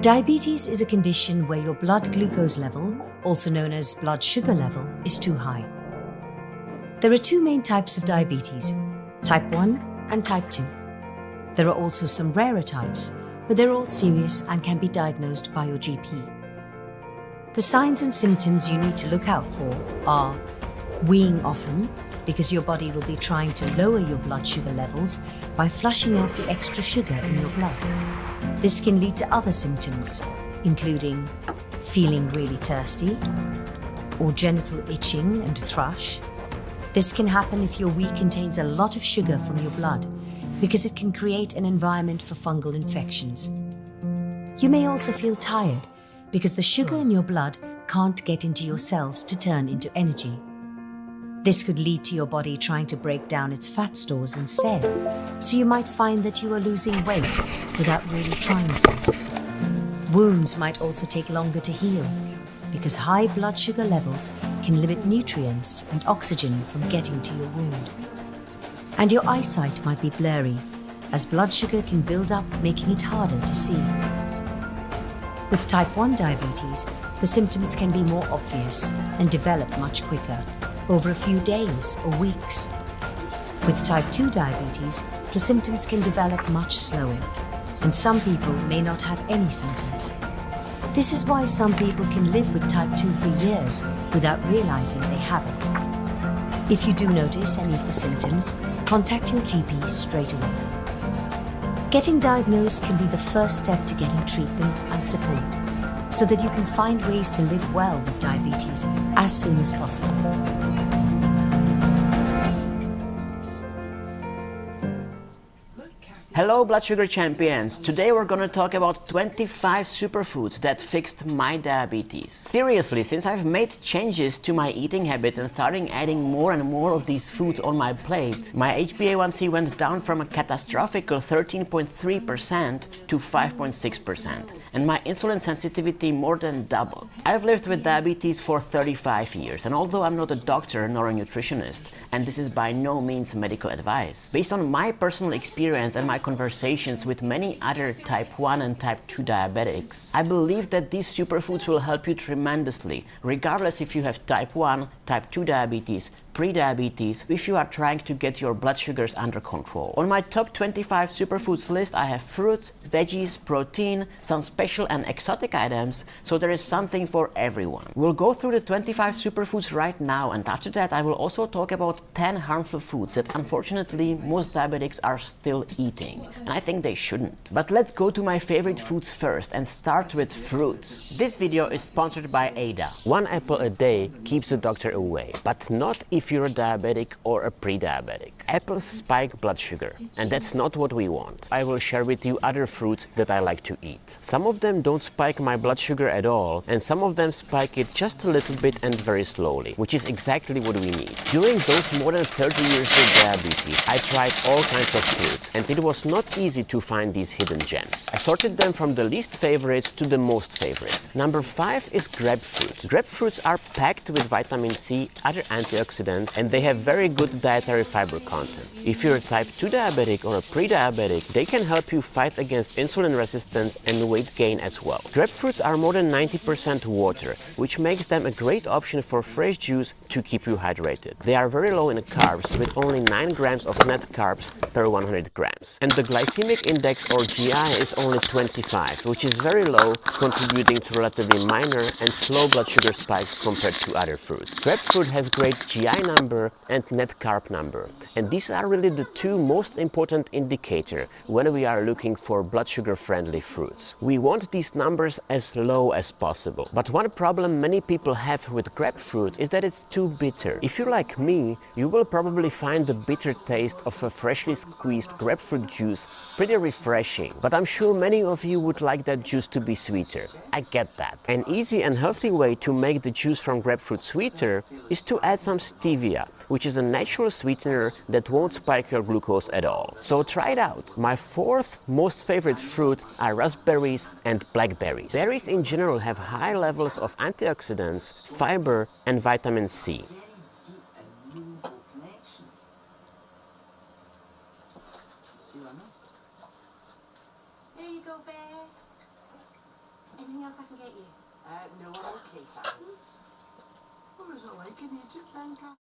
Diabetes is a condition where your blood glucose level, also known as blood sugar level, is too high. There are two main types of diabetes, type 1 and type 2. There are also some rarer types, but they're all serious and can be diagnosed by your GP. The signs and symptoms you need to look out for are weeing often, because your body will be trying to lower your blood sugar levels by flushing out the extra sugar in your blood. This can lead to other symptoms, including feeling really thirsty or genital itching and thrush. This can happen if your wee contains a lot of sugar from your blood, because it can create an environment for fungal infections. You may also feel tired because the sugar in your blood can't get into your cells to turn into energy. This could lead to your body trying to break down its fat stores instead, so you might find that you are losing weight without really trying to. Wounds might also take longer to heal, because high blood sugar levels can limit nutrients and oxygen from getting to your wound. And your eyesight might be blurry, as blood sugar can build up, making it harder to see. With type 1 diabetes, the symptoms can be more obvious and develop much quicker, over a few days or weeks. With type 2 diabetes, the symptoms can develop much slower, and some people may not have any symptoms. This is why some people can live with type 2 for years without realizing they have it. If you do notice any of the symptoms, contact your GP straight away. Getting diagnosed can be the first step to getting treatment and support, so that you can find ways to live well with diabetes as soon as possible. Hello blood sugar champions! Today we're gonna talk about 25 superfoods that fixed my diabetes. Seriously, since I've made changes to my eating habits and starting adding more and more of these foods on my plate, my HbA1c went down from a catastrophic 13.3% to 5.6%, and my insulin sensitivity more than doubled. I've lived with diabetes for 35 years, and although I'm not a doctor nor a nutritionist, and this is by no means medical advice, based on my personal experience and my conversations with many other type 1 and type 2 diabetics, I believe that these superfoods will help you tremendously, regardless if you have type 1, type 2 diabetes, pre-diabetes, if you are trying to get your blood sugars under control. On my top 25 superfoods list, I have fruits, veggies, protein, some special and exotic items, so there is something for everyone. We'll go through the 25 superfoods right now, and after that I will also talk about 10 harmful foods that unfortunately most diabetics are still eating, and I think they shouldn't. But let's go to my favorite foods first and start with fruits. This video is sponsored by Ada. One apple a day keeps the doctor away, but not if you're a diabetic or a pre-diabetic. Apples spike blood sugar, and that's not what we want. I will share with you other fruits that I like to eat. Some of them don't spike my blood sugar at all, and some of them spike it just a little bit and very slowly, which is exactly what we need. During those more than 30 years of diabetes, I tried all kinds of fruits, and it was not easy to find these hidden gems. I sorted them from the least favorites to the most favorites. Number 5 is grapefruit. Grapefruits are packed with vitamin C, other antioxidants, and they have very good dietary fiber content. If you're a type 2 diabetic or a pre-diabetic, they can help you fight against insulin resistance and weight gain as well. Grapefruits are more than 90% water, which makes them a great option for fresh juice to keep you hydrated. They are very low in carbs, with only 9 grams of net carbs per 100 grams. And the glycemic index, or GI, is only 25, which is very low, contributing to relatively minor and slow blood sugar spikes compared to other fruits. Grapefruit has great GI number and net carb number, and these are really the two most important indicators when we are looking for blood sugar friendly fruits. We want these numbers as low as possible, but one problem many people have with grapefruit is that it's too bitter. If you're like me, you will probably find the bitter taste of a freshly squeezed grapefruit juice pretty refreshing, but I'm sure many of you would like that juice to be sweeter. I get that. An easy and healthy way to make the juice from grapefruit sweeter is to add some stevia, which is a natural sweetener that won't spike your glucose at all. So try it out. My 4th most favorite fruit are raspberries and blackberries. Berries in general have high levels of antioxidants, fiber, and vitamin C. There you go, Bear. anything else I can get you? No, I'm okay, thanks. What was it like in Egypt then, Kath?